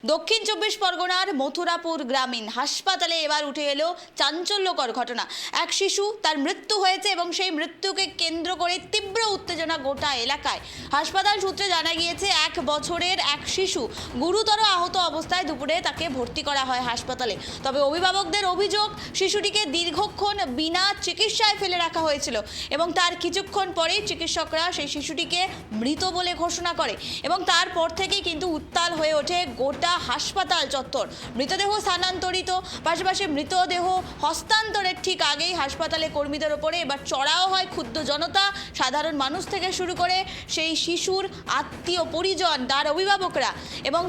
দক্ষিণ চব্বিশ পরগনার মথুরাপুর গ্রামীণ হাসপাতালে এবার উঠে এলো চাঞ্চল্যকর ঘটনা। এক শিশু তার মৃত্যু হয়েছে এবং সেই মৃত্যুকে কেন্দ্র করে তীব্র উত্তেজনা গোটা এলাকায়। হাসপাতাল সূত্রে জানা গিয়েছে 1 বছরের এক শিশু গুরুতর আহত অবস্থায় দুপুরে তাকে ভর্তি করা হয় হাসপাতালে। তবে অভিভাবকদের অভিযোগ, শিশুটিকে দীর্ঘক্ষণ বিনা চিকিৎসায় ফেলে রাখা হয়েছিল এবং তার কিছুক্ষণ পরেই চিকিৎসকরা সেই শিশুটিকে মৃত বলে ঘোষণা করে এবং তারপর থেকেই কিন্তু উত্তাল হয়ে ওঠে গোটা হাসপাতাল চত্বর। মৃতদেহ স্থানান্তরিত, পাশাপাশি মৃতদেহ হস্তান্তরের ঠিক আগেই হাসপাতালে কর্মীদের ওপরে এবার চড়াও হয় ক্ষুব্ধ জনতা, সাধারণ মানুষ থেকে শুরু করে সেই শিশুর আত্মীয় পরিজন, তার অভিভাবকরা, এবং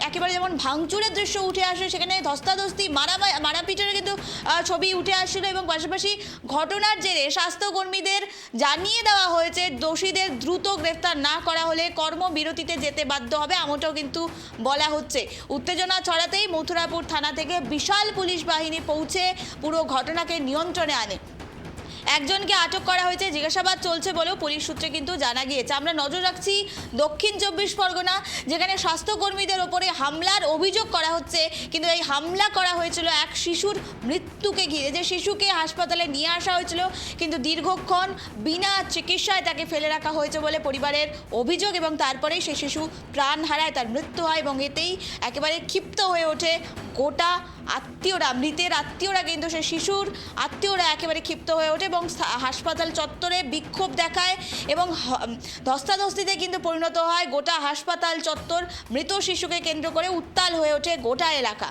একেবারে যেমন ভাঙচুরের দৃশ্য উঠে আসে, সেখানে ধস্তাধস্তি মারাপিটের কিন্তু ছবি উঠে আসছিল এবং পাশাপাশি ঘটনার জেরে স্বাস্থ্যকর্মীদের জানিয়ে দেওয়া হয়েছে দোষীদের দ্রুত গ্রেফতার না করা হলে কর্মবিরতিতে যেতে বাধ্য হবে, এমনটাও কিন্তু বলা হচ্ছে। উত্তেজনা ছড়াতেই মথুরাপুর থানা থেকে বিশাল পুলিশ বাহিনী পৌঁছে পুরো ঘটনাকে নিয়ন্ত্রণে আনে। একজনকে আটক করা হয়েছে, জিজ্ঞাসাবাদ চলছে বলেও পুলিশ সূত্রে কিন্তু জানা গিয়েছে। আমরা নজর রাখছি দক্ষিণ চব্বিশ পরগনা, যেখানে স্বাস্থ্যকর্মীদের ওপরে হামলার অভিযোগ করা হচ্ছে, কিন্তু এই হামলা করা হয়েছিল এক শিশুর মৃত্যুকে ঘিরে। যে শিশুকে হাসপাতালে নিয়ে আসা হয়েছিল, কিন্তু দীর্ঘক্ষণ বিনা চিকিৎসায় তাকে ফেলে রাখা হয়েছে বলে পরিবারের অভিযোগ এবং তারপরেই সেই শিশু প্রাণ হারায়, তার মৃত্যু হয় এবং এতেই একেবারে ক্ষিপ্ত হয়ে ওঠে গোটা আত্মীয়রা, মৃতের আত্মীয়রা, কিন্তু সেই শিশুর আত্মীয়রা একেবারে ক্ষিপ্ত হয়ে ওঠে এবং হাসপাতাল চত্বরে বিক্ষোভ দেখায় এবং ধস্তাধস্তিতে কিন্তু পরিণত হয় গোটা হাসপাতাল চত্বর। মৃত শিশুকে কেন্দ্র করে উত্তাল হয়ে ওঠে গোটা এলাকা।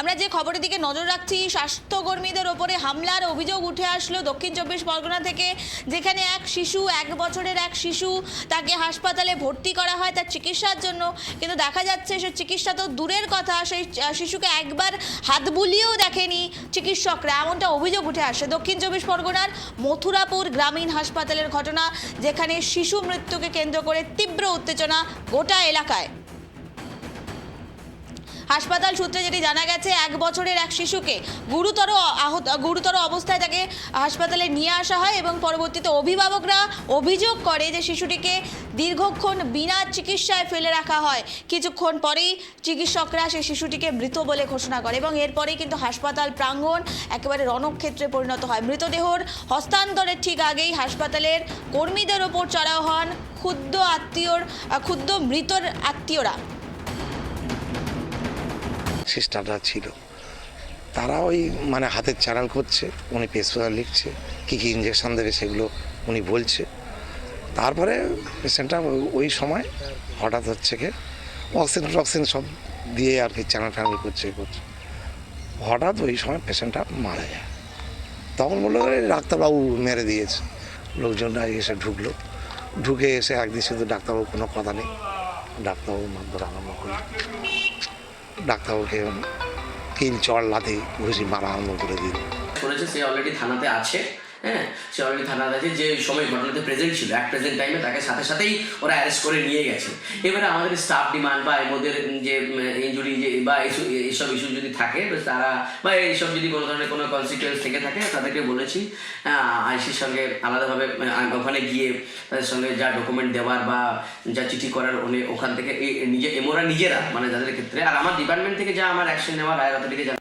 আমরা যে খবরের দিকে নজর রাখছি, স্বাস্থ্যকর্মীদের ওপরে হামলার অভিযোগ উঠে আসলো দক্ষিণ চব্বিশ পরগনা থেকে, যেখানে এক শিশু, 1 বছরের এক শিশু, তাকে হাসপাতালে ভর্তি করা হয় তার চিকিৎসার জন্য, কিন্তু দেখা যাচ্ছে সে চিকিৎসা তো দূরের কথা, সেই শিশুকে একবার হাত বুলিয়েও দেখেনি চিকিৎসকরা, এমনটা অভিযোগ উঠে আসে। দক্ষিণ চব্বিশ পরগনার মথুরাপুর গ্রামীণ হাসপাতালের ঘটনা, যেখানে শিশু মৃত্যুকে কেন্দ্র করে তীব্র উত্তেজনা গোটা এলাকায়। হাসপাতাল সূত্রে যেটি জানা গেছে, 1 বছরের এক শিশুকে গুরুতর অবস্থায় তাকে হাসপাতালে নিয়ে আসা হয় এবং পরবর্তীতে অভিভাবকরা অভিযোগ করে যে শিশুটিকে দীর্ঘক্ষণ বিনা চিকিৎসায় ফেলে রাখা হয়। কিছুক্ষণ পরেই চিকিৎসকরা সেই শিশুটিকে মৃত বলে ঘোষণা করে এবং এরপরেই কিন্তু হাসপাতাল প্রাঙ্গণ একেবারে রণক্ষেত্রে পরিণত হয়। মৃতদেহর হস্তান্তরের ঠিক আগেই হাসপাতালের কর্মীদের ওপর চড়াও হন ক্ষুব্ধ মৃতর আত্মীয়রা। সিস্টাররা ছিল, তারা ওই হাতের চ্যানেল করছে, উনি প্রেসক্রিপশন লিখছে, কী কী ইঞ্জেকশন দেবে সেগুলো উনি বলছে। তারপরে পেশেন্টটা ওই সময় হঠাৎ হচ্ছে কি অক্সিজেন সব দিয়ে আর কি চ্যানেল ফ্যানেল করছে, হঠাৎ ওই সময় পেশেন্টটা মারা যায়। তখন বললো ডাক্তারবাবু মেরে দিয়েছে। লোকজনরা এসে ঢুকে এসে একদিন শুধু ডাক্তারবাবু কোনো কথা নেই, ডাক্তারবাবু মারধর আরম্ভ করলো। ডাক্তারবাবুকে কিল চড় লাথি ঘুষি মারা আরম্ভ করে দিল। শুনেছে সে অলরেডি থানাতে আছে, হ্যাঁ, সে অলরেডি থানাতে আছে, যে সময় ঘটনাতে প্রেজেন্ট ছিল, এক প্রেজেন্ট টাইমে তাকে সাথেই ওরা অ্যারেস্ট করে নিয়ে গেছে। এবারে আমাদের স্টাফ ডিমান্ড বা এদের যে ইনজুরি যে বা এইসব ইস্যু যদি থাকে তারা বা এইসব যদি কোনো ধরনের কোনো কনসিকুয়েন্স থেকে থাকে, তাদেরকে বলেছি আইসির সঙ্গে আলাদাভাবে ওখানে গিয়ে তাদের সঙ্গে যা ডকুমেন্ট দেওয়ার বা যা চিঠি করার ওখান থেকে ওরা নিজেরা যাদের ক্ষেত্রে, আর আমার ডিপার্টমেন্ট থেকে যা আমার অ্যাকশন নেওয়ার আইন অথরিটিকে